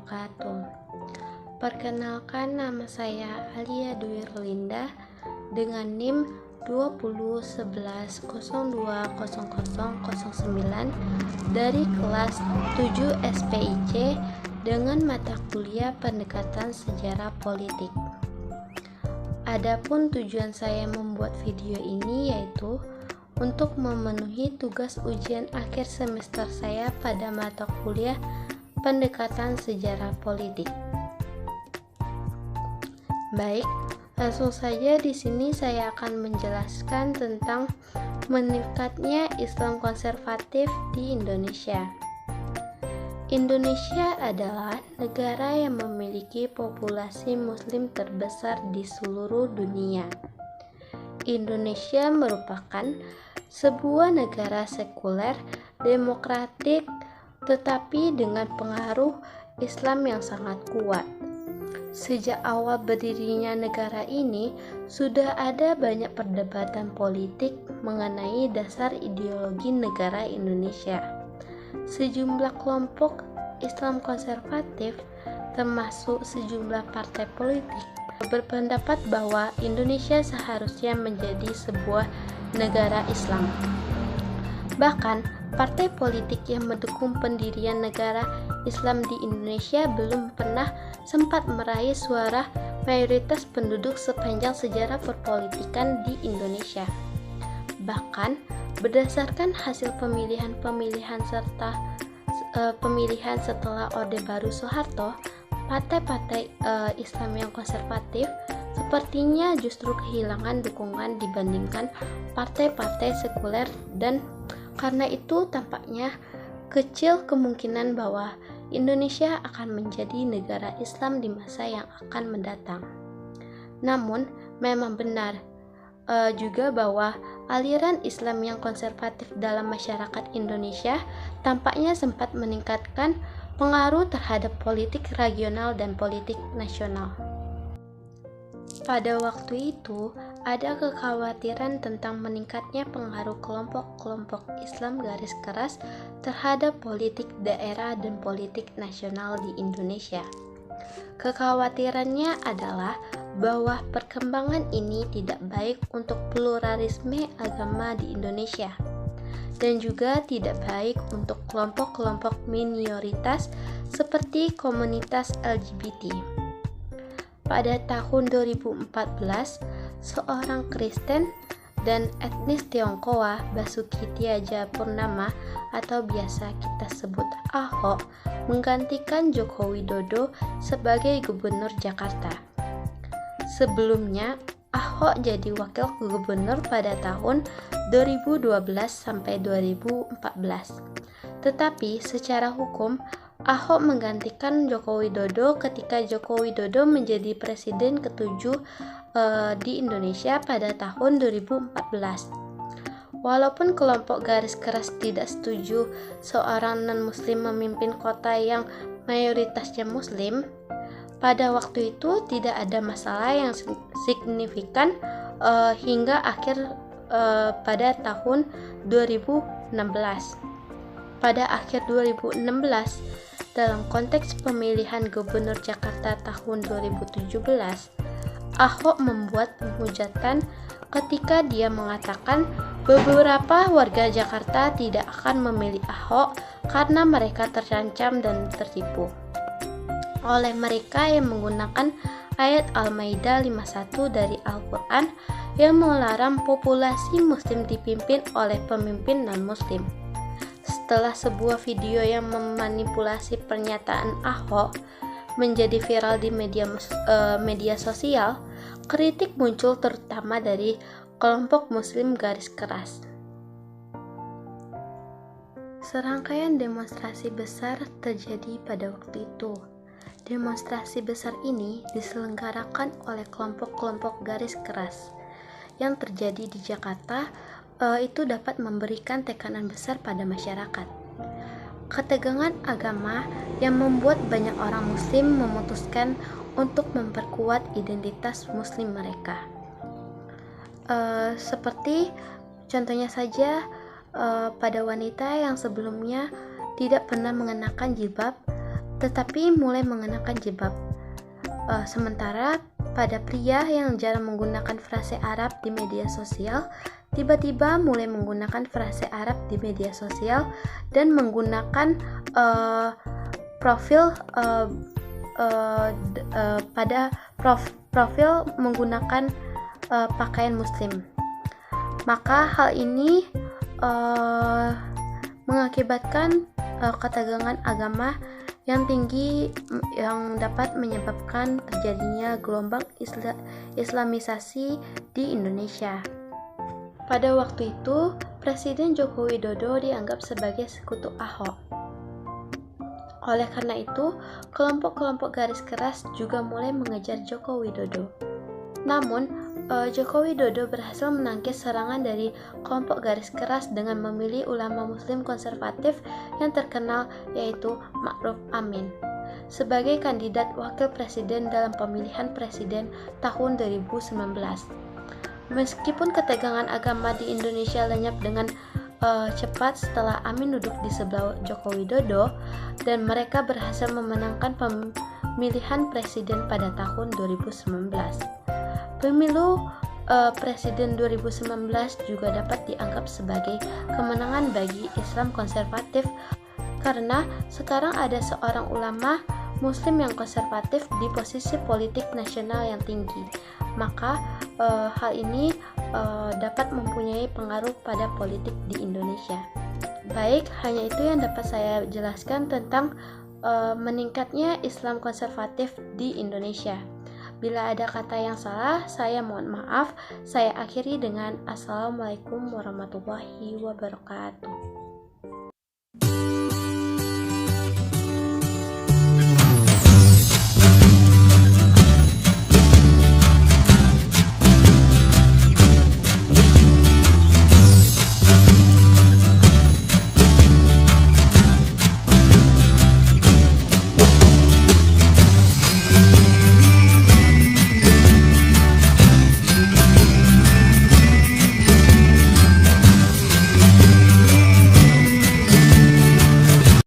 wabarakatuh. Perkenalkan, nama saya Alia Dwi Rolinda dengan NIM 2011020009 dari kelas 7 SPIC dengan mata kuliah Pendekatan Sejarah Politik. Adapun tujuan saya membuat video ini yaitu untuk memenuhi tugas ujian akhir semester saya pada mata kuliah Pendekatan Sejarah Politik. Baik, langsung saja di sini saya akan menjelaskan tentang meningkatnya Islam konservatif di Indonesia. Indonesia adalah negara yang memiliki populasi muslim terbesar di seluruh dunia. Indonesia merupakan sebuah negara sekuler, demokratik, tetapi dengan pengaruh Islam yang sangat kuat. Sejak awal berdirinya negara ini, sudah ada banyak perdebatan politik mengenai dasar ideologi negara Indonesia. Sejumlah kelompok Islam konservatif, termasuk sejumlah partai politik, berpendapat bahwa Indonesia seharusnya menjadi sebuah negara Islam. Bahkan, partai politik yang mendukung pendirian negara Islam di Indonesia belum pernah sempat meraih suara mayoritas penduduk sepanjang sejarah perpolitikan di Indonesia. Bahkan, berdasarkan hasil pemilihan setelah Orde Baru Soeharto, partai-partai Islam yang konservatif sepertinya justru kehilangan dukungan dibandingkan partai-partai sekuler, dan karena itu tampaknya kecil kemungkinan bahwa Indonesia akan menjadi negara Islam di masa yang akan mendatang. Namun, memang benar juga bahwa aliran Islam yang konservatif dalam masyarakat Indonesia tampaknya sempat meningkatkan pengaruh terhadap politik regional dan politik nasional. Pada waktu itu, ada kekhawatiran tentang meningkatnya pengaruh kelompok-kelompok Islam garis keras terhadap politik daerah dan politik nasional di Indonesia. Kekhawatirannya adalah bahwa perkembangan ini tidak baik untuk pluralisme agama di Indonesia dan juga tidak baik untuk kelompok-kelompok minoritas seperti komunitas LGBT. Pada tahun 2014, seorang Kristen dan etnis Tionghoa, Basuki Tjahjanpurnama atau biasa kita sebut Ahok, menggantikan Joko Widodo sebagai gubernur Jakarta. Sebelumnya, Ahok jadi wakil gubernur pada tahun 2012 sampai 2014. Tetapi secara hukum, Ahok menggantikan Joko Widodo ketika Joko Widodo menjadi presiden ke-7 di Indonesia pada tahun 2014. Walaupun kelompok garis keras tidak setuju seorang non-muslim memimpin kota yang mayoritasnya muslim, pada waktu itu tidak ada masalah yang signifikan hingga akhir pada tahun 2016. Pada akhir 2016, dalam konteks pemilihan gubernur Jakarta tahun 2017, Ahok membuat penghujatan ketika dia mengatakan beberapa warga Jakarta tidak akan memilih Ahok karena mereka terancam dan tertipu oleh mereka yang menggunakan ayat Al-Maidah 51 dari Al-Quran yang melarang populasi muslim dipimpin oleh pemimpin non-muslim. Setelah sebuah video yang memanipulasi pernyataan Ahok menjadi viral di media sosial, kritik muncul terutama dari kelompok muslim garis keras. Serangkaian demonstrasi besar terjadi pada waktu itu. Demonstrasi besar ini diselenggarakan oleh kelompok-kelompok garis keras yang terjadi di Jakarta. Itu dapat memberikan tekanan besar pada masyarakat. Ketegangan agama yang membuat banyak orang muslim memutuskan untuk memperkuat identitas muslim mereka. Seperti contohnya saja pada wanita yang sebelumnya tidak pernah mengenakan jilbab, tetapi mulai mengenakan jilbab. Sementara pada pria yang jarang menggunakan frase Arab di media sosial, tiba-tiba mulai menggunakan frase Arab di media sosial dan menggunakan profil menggunakan pakaian muslim. Maka hal ini mengakibatkan ketegangan agama yang tinggi yang dapat menyebabkan terjadinya gelombang Islamisasi di Indonesia. Pada waktu itu, Presiden Joko Widodo dianggap sebagai sekutu Ahok. Oleh karena itu, kelompok-kelompok garis keras juga mulai mengejar Joko Widodo. Namun, Joko Widodo berhasil menangkis serangan dari kelompok garis keras dengan memilih ulama muslim konservatif yang terkenal, yaitu Ma'ruf Amin, sebagai kandidat wakil presiden dalam pemilihan presiden tahun 2019. Meskipun ketegangan agama di Indonesia lenyap dengan cepat setelah Amin duduk di sebelah Joko Widodo dan mereka berhasil memenangkan pemilihan presiden pada tahun 2019. Pemilu Presiden 2019 juga dapat dianggap sebagai kemenangan bagi Islam konservatif karena sekarang ada seorang ulama muslim yang konservatif di posisi politik nasional yang tinggi. Maka hal ini dapat mempunyai pengaruh pada politik di Indonesia. Baik, hanya itu yang dapat saya jelaskan tentang meningkatnya Islam konservatif di Indonesia. Bila ada kata yang salah, saya mohon maaf. Saya akhiri dengan Assalamualaikum warahmatullahi wabarakatuh.